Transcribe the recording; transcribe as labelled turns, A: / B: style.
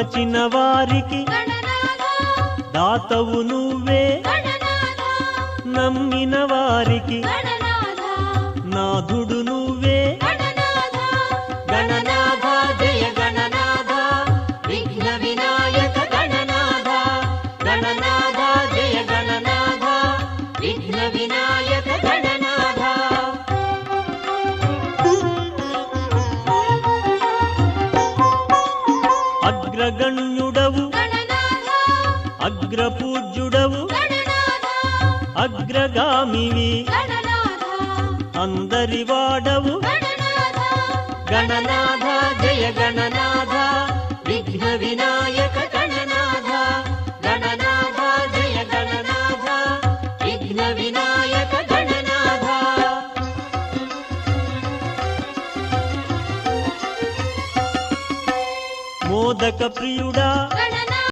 A: తలచిన వారికి దాతవు నువ్వే, నమ్మిన వారికి నాథుడు నువ్వే.
B: గణనాథ జయ గణనాథ విఘ్న వినాయక గణనాథ, గణనాథ జయ గణనాథ విఘ్న వినాయక గణనాథ.
A: అగ్రగణ్యుడవు అగ్రపూజ్యుడవు అగ్రగామివి అందరి వాడవు.
B: గణనాథ జయ గణనాథ విఘ్న వినాయక గణనాథ, గణనాథ జయ గణనాథ విఘ్న వినాయక గణనాథ.
A: మోదక ప్రియుడా
B: గణనాథ